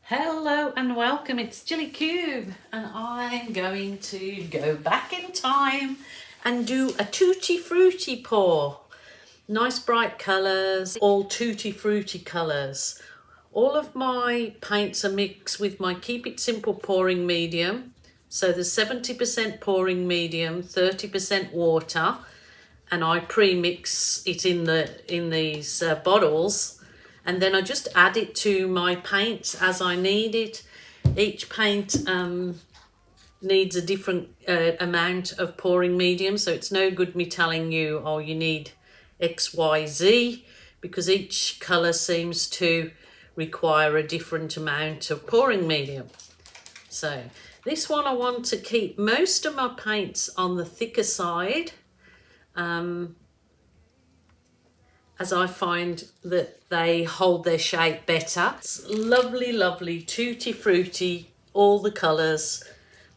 Hello and welcome, it's Jilly Cube and I'm going to go back in time and do a tutti frutti pour. Nice bright colours, all tutti frutti colours. All of my paints are mixed with my Keep It Simple pouring medium. So there's 70% pouring medium, 30% water, and I pre-mix it in these bottles. And then I just add it to my paints as I need it. Each paint needs a different amount of pouring medium, so it's no good me telling you, oh, you need X, Y, Z, because each colour seems to require a different amount of pouring medium. So this one I want to keep most of my paints on the thicker side, as I find that they hold their shape better. It's lovely, lovely, tutti frutti, all the colours.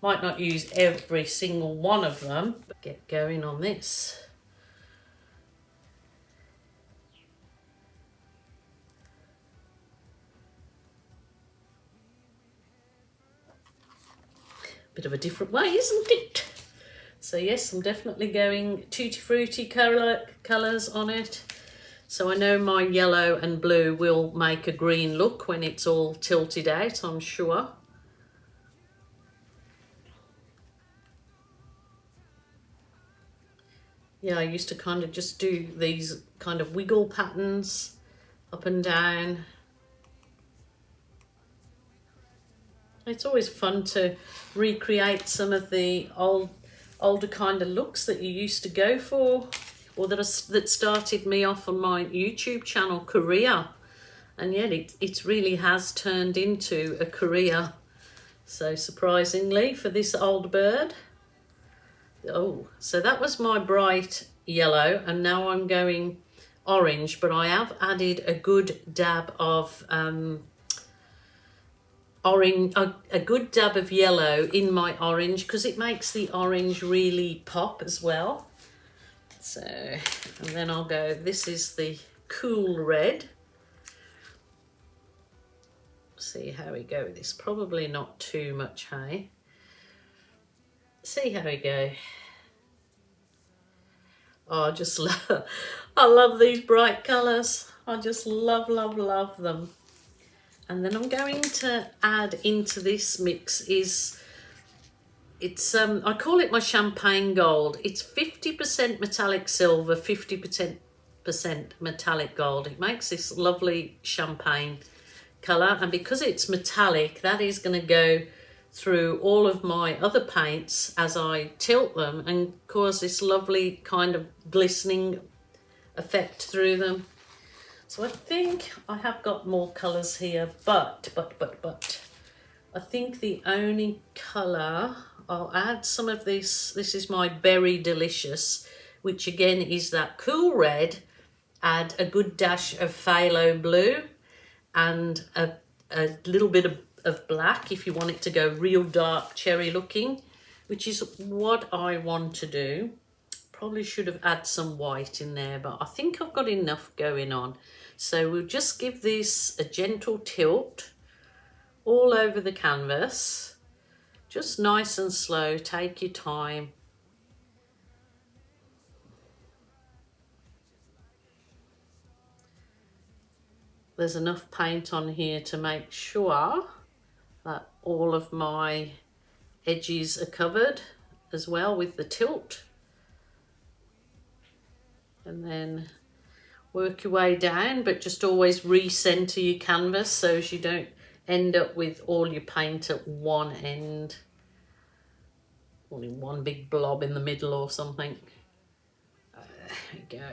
Might not use every single one of them, but get going on this. Bit of a different way, isn't it? So yes, I'm definitely going tutti frutti colours on it. So I know my yellow and blue will make a green look when it's all tilted out, I'm sure. Yeah, I used to kind of just do these kind of wiggle patterns up and down. It's always fun to recreate some of the older kind of looks that you used to go for, or that started me off on my YouTube channel career. And yet it really has turned into a career. So surprisingly for this old bird. Oh, so that was my bright yellow, and now I'm going orange, but I have added a good dab of orange, a good dab of yellow in my orange, because it makes the orange really pop as well. So, and then I'll go, this is the cool red. See how we go with this. Probably not too much, hey? See how we go. Oh, I just love, I love these bright colours. I just love, love, love them. And then I'm going to add into this mix I call it my champagne gold. It's 50% metallic silver, 50% metallic gold. It makes this lovely champagne colour, and because it's metallic, that is going to go through all of my other paints as I tilt them and cause this lovely kind of glistening effect through them. So I think I have got more colours here, but I think the only colour, I'll add some of this. This is my Berry Delicious, which again is that cool red. Add a good dash of phthalo blue and a little bit of black if you want it to go real dark cherry looking, which is what I want to do. Probably should have added some white in there, but I think I've got enough going on. So we'll just give this a gentle tilt all over the canvas. Just nice and slow, take your time. There's enough paint on here to make sure that all of my edges are covered as well with the tilt. And then work your way down, but just always recenter your canvas so as you don't end up with all your paint at one end, only one big blob in the middle or something. There we go.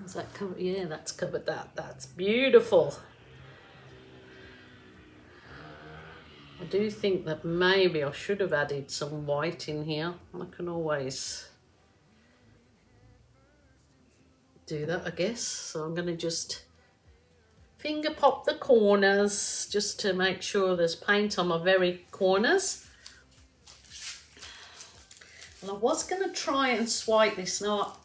Is that covered? Yeah, that's covered that. That's beautiful. I do think that maybe I should have added some white in here. I can always do that, I guess. So I'm going to just finger pop the corners just to make sure there's paint on my very corners. And I was going to try and swipe this. Now,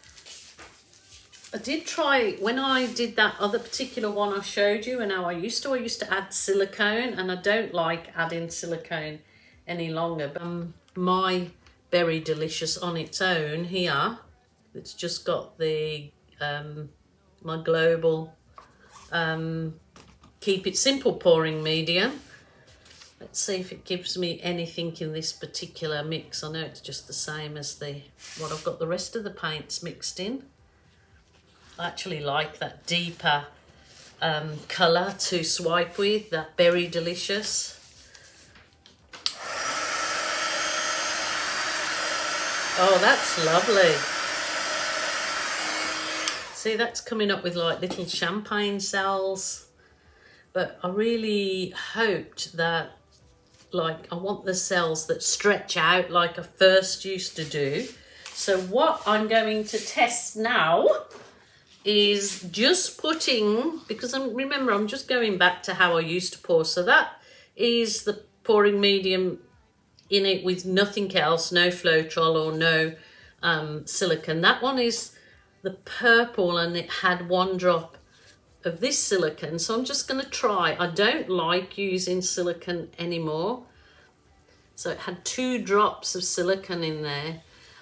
I did try, when I did that other particular one I showed you and how I used to add silicone, and I don't like adding silicone any longer. But my Berry Delicious on its own here, it's just got the my global Keep It Simple pouring medium. Let's see if it gives me anything in this particular mix. I know it's just the same as what I've got the rest of the paints mixed in. I actually like that deeper colour to swipe with, that Berry Delicious. Oh, that's lovely. See, that's coming up with like little champagne cells. But I really hoped that, like, I want the cells that stretch out like I first used to do. So what I'm going to test now is just putting, because remember I'm just going back to how I used to pour. So that is the pouring medium in it with nothing else, no Floetrol or no silicone. That one is the purple and it had 1 drop of this silicone. So I'm just going to try. I don't like using silicone anymore. So it had 2 drops of silicone in there.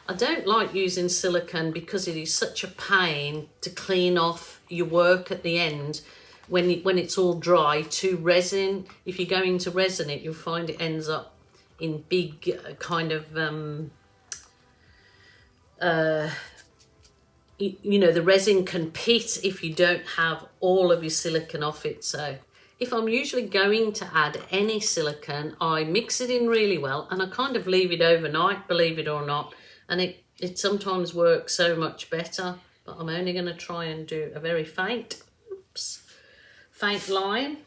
I don't like using silicone because it is such a pain to clean off your work at the end when it's all dry. To resin, if you're going to resin it, you'll find it ends up in big kind of you know, the resin can pit if you don't have all of your silicone off it. So if I'm usually going to add any silicone, I mix it in really well and I kind of leave it overnight, believe it or not. And it sometimes works so much better, but I'm only going to try and do a very faint line.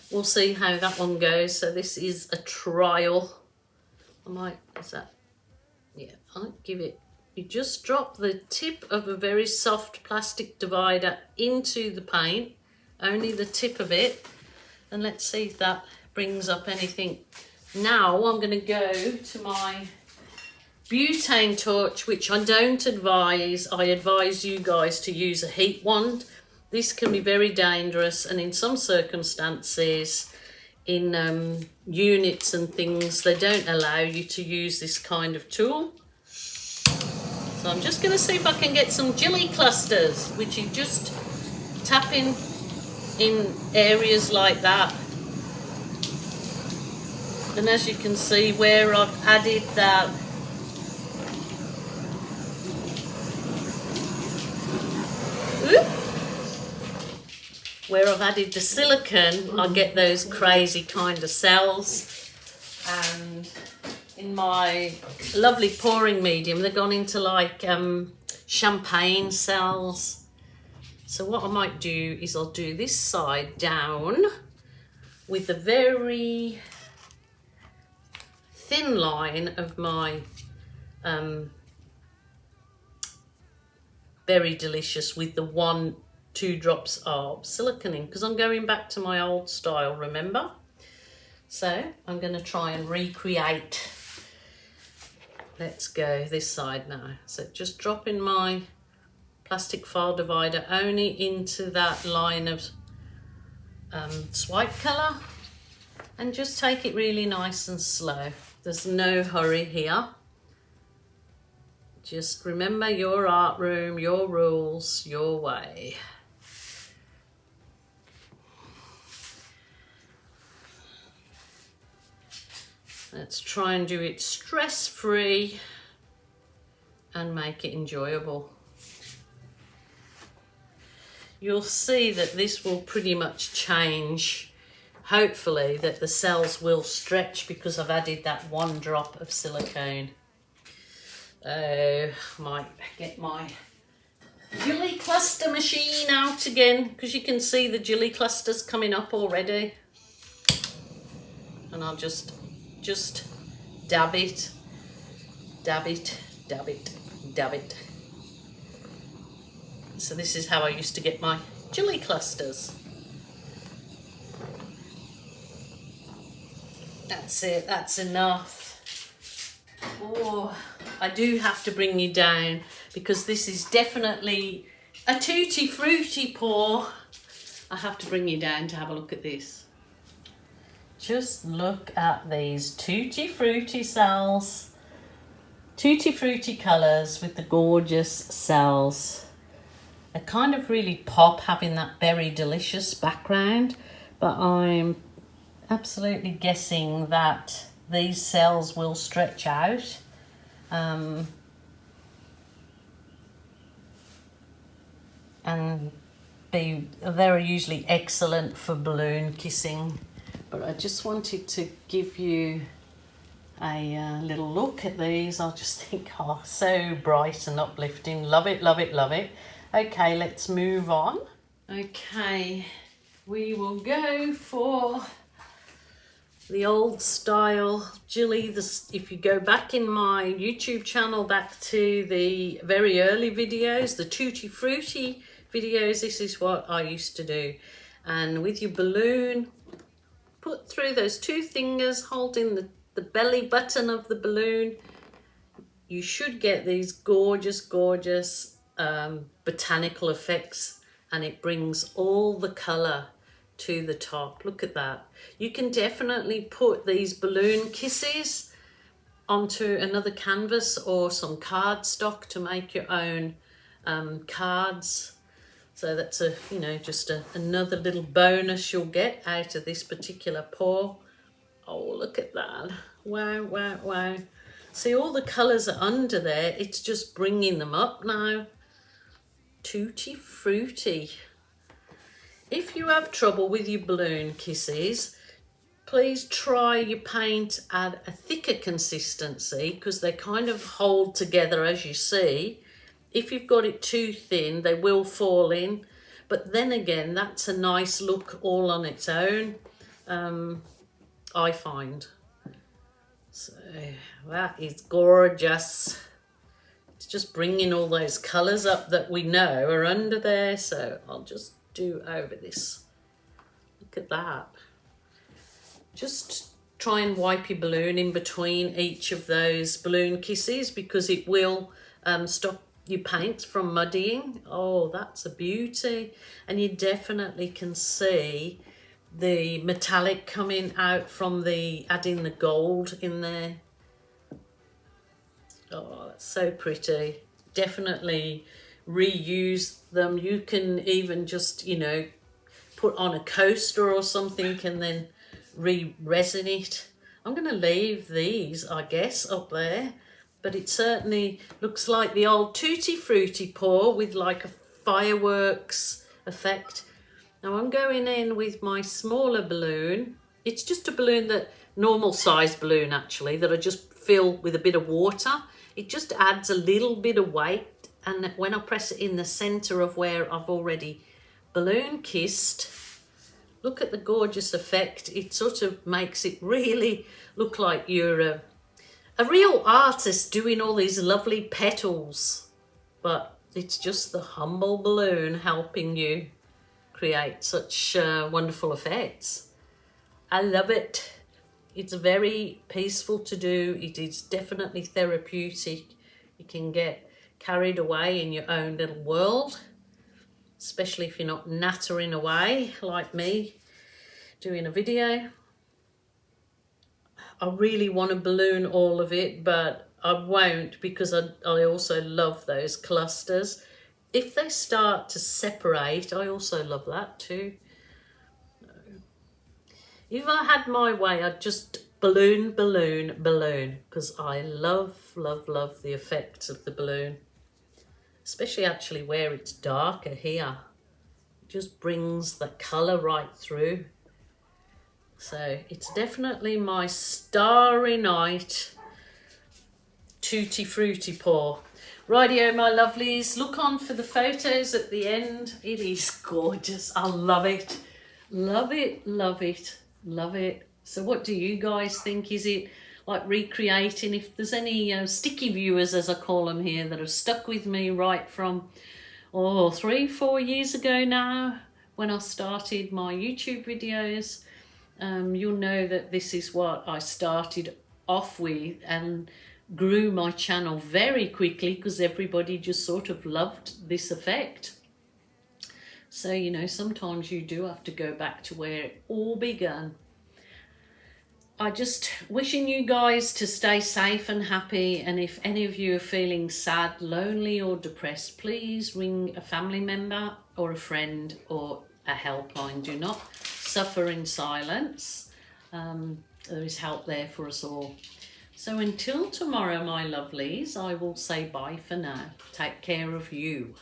We'll see how that one goes. So this is a trial. I'll give it, you just drop the tip of a very soft plastic divider into the paint, only the tip of it, and let's see if that brings up anything. Now I'm going to go to my butane torch, which I don't advise. I advise you guys to use a heat wand. This can be very dangerous, and in some circumstances, in units and things, they don't allow you to use this kind of tool. So I'm just going to see if I can get some jelly clusters, which you just tap in areas like that. And as you can see, where I've added that where I've added the silicone, I get those crazy kind of cells. And in my lovely pouring medium, they've gone into like champagne cells. So what I might do is I'll do this side down with a very thin line of my Berry Delicious with the 1-2 drops of silicone in, because I'm going back to my old style, remember? So I'm going to try and recreate. Let's go this side now. So just dropping my plastic file divider only into that line of swipe colour, and just take it really nice and slow. There's no hurry here. Just remember your art room, your rules, your way. Let's try and do it stress-free and make it enjoyable. You'll see that this will pretty much change. Hopefully that the cells will stretch because I've added that 1 drop of silicone. I might get my jelly cluster machine out again, because you can see the jelly clusters coming up already. And I'll just dab it, dab it, dab it, dab it. So this is how I used to get my jelly clusters. That's it, that's enough. Oh, I do have to bring you down because this is definitely a tutti frutti pour. I have to bring you down to have a look at this. Just look at these tutti frutti cells. Tutti frutti colours with the gorgeous cells. They kind of really pop having that berry delicious background, but I'm absolutely guessing that these cells will stretch out. And they're usually excellent for balloon kissing. But I just wanted to give you a little look at these. I just think, oh, so bright and uplifting. Love it, love it, love it. Okay, let's move on. Okay, we will go for the old style. Julie, if you go back in my YouTube channel, back to the very early videos, the tutti frutti videos, this is what I used to do. And with your balloon, put through those two fingers, holding the belly button of the balloon. You should get these gorgeous, gorgeous botanical effects, and it brings all the colour to the top. Look at that. You can definitely put these balloon kisses onto another canvas or some cardstock to make your own cards. So that's just another little bonus you'll get out of this particular pour. Oh, look at that. Wow, wow, wow. See, all the colours are under there. It's just bringing them up now. Tutti frutti. If you have trouble with your balloon kisses, please try your paint at a thicker consistency, because they kind of hold together, as you see. If you've got it too thin, they will fall in. But then again, that's a nice look all on its own, I find. So that is gorgeous. It's just bringing all those colours up that we know are under there. So I'll just do over this. Look at that. Just try and wipe your balloon in between each of those balloon kisses, because it will stop your paint from muddying. Oh, that's a beauty. And you definitely can see the metallic coming out from adding the gold in there. Oh, that's so pretty. Definitely reuse them. You can even just, put on a coaster or something and then re-resin it. I'm going to leave these, I guess, up there. But it certainly looks like the old tutti frutti pour with like a fireworks effect. Now I'm going in with my smaller balloon. It's just a balloon, normal size balloon actually, that I just fill with a bit of water. It just adds a little bit of weight, and when I press it in the center of where I've already balloon kissed, look at the gorgeous effect. It sort of makes it really look like you're a real artist doing all these lovely petals, but it's just the humble balloon helping you create such wonderful effects. I love it. It's very peaceful to do. It is definitely therapeutic. You can get carried away in your own little world, especially if you're not nattering away like me doing a video. I really want to balloon all of it, but I won't, because I also love those clusters. If they start to separate, I also love that too. If I had my way, I'd just balloon, balloon, balloon, because I love, love, love the effects of the balloon. Especially actually where it's darker here. It just brings the colour right through. So it's definitely my Starry Night tutti frutti pour. Rightio, my lovelies, look on for the photos at the end. It is gorgeous. I love it. Love it, love it, love it. So what do you guys think? Is it like recreating? If there's any sticky viewers, as I call them here, that have stuck with me right from 3-4 years ago now, when I started my YouTube videos, you'll know that this is what I started off with and grew my channel very quickly, because everybody just sort of loved this effect. So, you know, sometimes you do have to go back to where it all began. I just wishing you guys to stay safe and happy, and if any of you are feeling sad, lonely or depressed, please ring a family member or a friend or a helpline. Do not suffer in silence. There is help there for us all. So until tomorrow, my lovelies, I will say bye for now. Take care of you.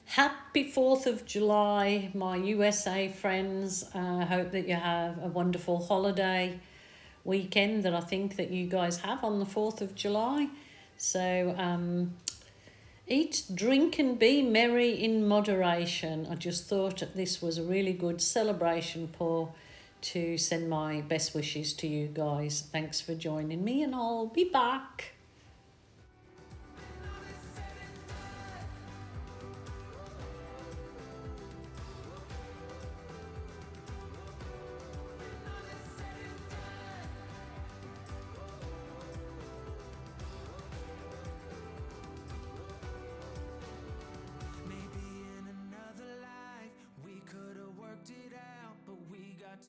Happy 4th of July, my USA friends. I hope that you have a wonderful holiday weekend that I think that you guys have on the 4th of July. So eat, drink and be merry in moderation. I just thought that this was a really good celebration pour to send my best wishes to you guys. Thanks for joining me, and I'll be back.